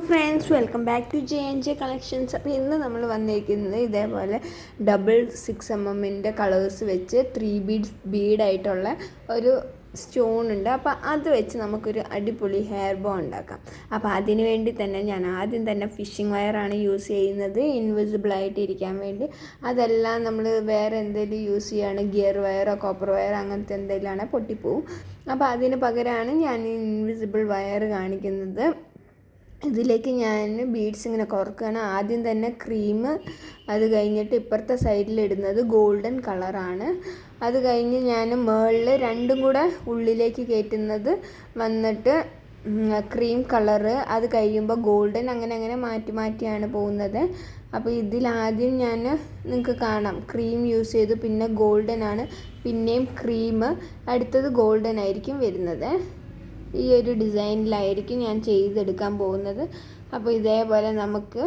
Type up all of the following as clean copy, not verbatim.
Friends, welcome back to JNJ collections. അപ്പോൾ ഇന്ന് നമ്മൾ വന്നിരിക്കുന്നത് ഇതേപോലെ ഡബിൾ 6mm കളേഴ്സ് വെച്ച് 3 ബീഡായിട്ടുള്ള ഒരു സ്റ്റോൺ ഉണ്ട്. അപ്പോൾ അത് വെച്ച് നമുക്കൊരു അടിപൊളി ഹെയർ ബോ ഉണ്ടാക്കാം. അപ്പോൾ അതിന് വേണ്ടി തന്നെ ഞാൻ ആദ്യം തന്നെ ഫിഷിംഗ് വയറാണ് യൂസ് ചെയ്യുന്നത്, ഇൻവിസിബിളായിട്ട് ഇരിക്കാൻ വേണ്ടി. അതെല്ലാം നമ്മൾ വേറെ എന്തെങ്കിലും യൂസ് ചെയ്യുകയാണ്, ഗിയർ വയറോ കോപ്പർ വയറോ അങ്ങനത്തെ എന്തെങ്കിലുമാണ് പൊട്ടിപ്പോവും. അപ്പോൾ അതിന് പകരമാണ് ഞാൻ ഇൻവിസിബിൾ വയർ കാണിക്കുന്നത്. ഇതിലേക്ക് ഞാൻ ബീഡ്സ് ഇങ്ങനെ കുറക്കുകയാണ്. ആദ്യം തന്നെ ക്രീം, അത് കഴിഞ്ഞിട്ട് ഇപ്പുറത്തെ സൈഡിലിടുന്നത് ഗോൾഡൻ കളറാണ്. അത് കഴിഞ്ഞ് ഞാൻ മുകളിൽ രണ്ടും കൂടെ ഉള്ളിലേക്ക് കയറ്റുന്നത് വന്നിട്ട് ക്രീം കളറ്, അത് കഴിയുമ്പോൾ ഗോൾഡൻ, അങ്ങനെ അങ്ങനെ മാറ്റി മാറ്റിയാണ് പോകുന്നത്. അപ്പോൾ ഇതിലാദ്യം ഞാൻ നിങ്ങൾക്ക് കാണാം ക്രീം യൂസ് ചെയ്തു, പിന്നെ ഗോൾഡൻ ആണ്, പിന്നെയും ക്രീം, അടുത്തത് ഗോൾഡൻ ആയിരിക്കും വരുന്നത്. ഈ ഒരു ഡിസൈനിലായിരിക്കും ഞാൻ ചെയ്തെടുക്കാൻ പോകുന്നത്. അപ്പോൾ ഇതേപോലെ നമുക്ക്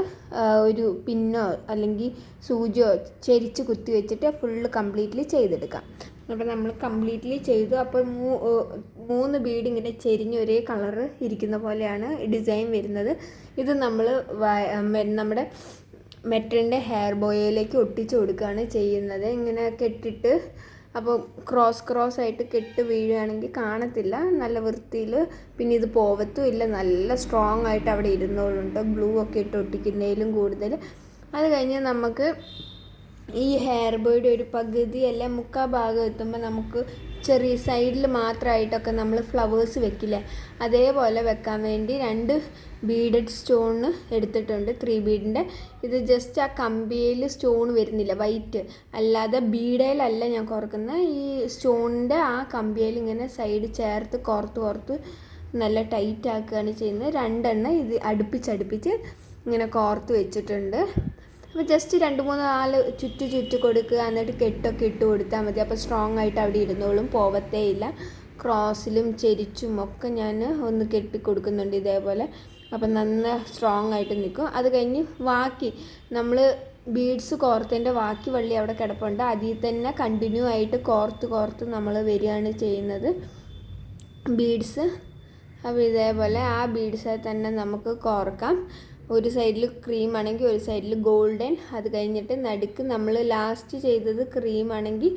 ഒരു പിന്നോ അല്ലെങ്കിൽ സൂചിയോ ചെരിച്ച് കുത്തി വെച്ചിട്ട് ഫുള്ള് കംപ്ലീറ്റ്ലി ചെയ്തെടുക്കാം. അപ്പോൾ നമ്മൾ കംപ്ലീറ്റ്ലി ചെയ്തു. അപ്പോൾ 3 ബീഡ് ഇങ്ങനെ ചെരിഞ്ഞ് ഒരേ കളറ് ഇരിക്കുന്ന പോലെയാണ് ഡിസൈൻ വരുന്നത്. ഇത് നമ്മൾ നമ്മുടെ മെറ്റലിൻ്റെ ഹെയർ ബോയിലേക്ക് ഒട്ടിച്ച് കൊടുക്കുകയാണ് ചെയ്യുന്നത്. ഇങ്ങനെ കെട്ടിട്ട്, അപ്പോൾ ക്രോസ് ആയിട്ട് കെട്ട് വീഴുകയാണെങ്കിൽ കാണത്തില്ല നല്ല വൃത്തിയിൽ. പിന്നെ ഇത് പോവത്തും ഇല്ല, നല്ല സ്ട്രോങ് ആയിട്ട് അവിടെ ഇരുന്നോളുണ്ട്, ഗ്ലൂ ഒക്കെ ഇട്ട് ഒട്ടിക്കുന്നതിലും കൂടുതൽ. അത് കഴിഞ്ഞ് നമുക്ക് ഈ ഹെയർ ബോയുടെ ഒരു പകുതി അല്ല മുക്കാൽ ഭാഗം എത്തുമ്പോൾ നമുക്ക് ചെറിയ സൈഡിൽ മാത്രമായിട്ടൊക്കെ നമ്മൾ ഫ്ലവേഴ്സ് വെക്കില്ലേ, അതേപോലെ വെക്കാൻ വേണ്ടി 2 ബീഡഡ് സ്റ്റോൺ എടുത്തിട്ടുണ്ട്, 3 ബീഡിൻ്റെ. ഇത് ജസ്റ്റ് ആ കമ്പിയിൽ സ്റ്റോൺ വരുന്നില്ല, വൈറ്റ് അല്ലാതെ ബീഡയിലല്ല ഞാൻ കോർക്കുന്നത്, ഈ സ്റ്റോണിൻ്റെ ആ കമ്പിയിൽ ഇങ്ങനെ സൈഡ് ചേർത്ത് കോർത്ത് നല്ല ടൈറ്റ് ആക്കുകയാണ് ചെയ്യുന്നത്. 2 എണ്ണം ഇത് അടുപ്പിച്ച് ഇങ്ങനെ കോർത്ത് വെച്ചിട്ടുണ്ട്. അപ്പോൾ ജസ്റ്റ് 2-3 ചുറ്റ് കൊടുക്കുക, എന്നിട്ട് കെട്ടൊക്കെ ഇട്ട് കൊടുത്താൽ മതി. അപ്പോൾ സ്ട്രോങ് ആയിട്ട് അവിടെ ഇരുന്നോളും, പോവത്തേ ഇല്ല. ക്രോസിലും ചെരിച്ചും ഒക്കെ ഞാൻ ഒന്ന് കെട്ടി കൊടുക്കുന്നുണ്ട് ഇതേപോലെ. അപ്പം നന്ന സ്ട്രോങ് ആയിട്ട് നിൽക്കും. അത് കഴിഞ്ഞ് ബാക്കി നമ്മൾ ബീഡ്സ് കോർത്തതിൻ്റെ ബാക്കി വള്ളി അവിടെ കിടപ്പുണ്ട്, അതിൽ തന്നെ കണ്ടിന്യൂ ആയിട്ട് കോർത്ത് നമ്മൾ വരികയാണ് ചെയ്യുന്നത് ബീഡ്സ്. അപ്പോൾ ഇതേപോലെ ആ ബീഡ്സിൽ തന്നെ നമുക്ക് കോർക്കാം. ഒരു സൈഡിൽ ക്രീം ആണെങ്കിൽ ഒരു സൈഡിൽ ഗോൾഡൻ, അത് കഴിഞ്ഞിട്ട് നടുക്ക് നമ്മൾ ലാസ്റ്റ് ചെയ്തത് ക്രീം ആണെങ്കിൽ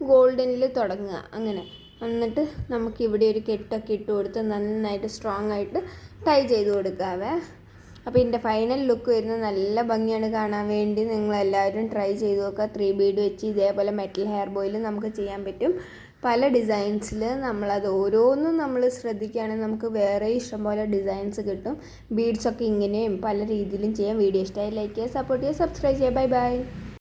ഗോൾഡനിൽ തുടങ്ങുക, അങ്ങനെ. എന്നിട്ട് നമുക്ക് ഇവിടെ ഒരു കെട്ടൊക്കെ ഇട്ട് കൊടുത്ത് നന്നായിട്ട് സ്ട്രോങ് ആയിട്ട് ടൈ ചെയ്ത് കൊടുക്കാവേ. അപ്പോൾ ഇതിൻ്റെ ഫൈനൽ ലുക്ക് വരുന്നത് നല്ല ഭംഗിയാണ് കാണാൻ വേണ്ടി. നിങ്ങളെല്ലാവരും ട്രൈ ചെയ്ത് നോക്കുക. 3 ബീഡ് വെച്ച് ഇതേപോലെ മെറ്റൽ ഹെയർ ബോയിൽ നമുക്ക് ചെയ്യാൻ പറ്റും. പല ഡിസൈൻസിൽ നമ്മളത് ഓരോന്നും നമ്മൾ ശ്രദ്ധിക്കുകയാണെങ്കിൽ നമുക്ക് വേറെ ഇഷ്ടംപോലെ ഡിസൈൻസ് കിട്ടും. ബീഡ്സൊക്കെ ഇങ്ങനെയും പല രീതിയിലും ചെയ്യാം. വീഡിയോ ഇഷ്ടമായി ലൈക്ക് ചെയ്യുക, സപ്പോർട്ട് ചെയ്യുക, സബ്സ്ക്രൈബ് ചെയ്യുക. ബൈ.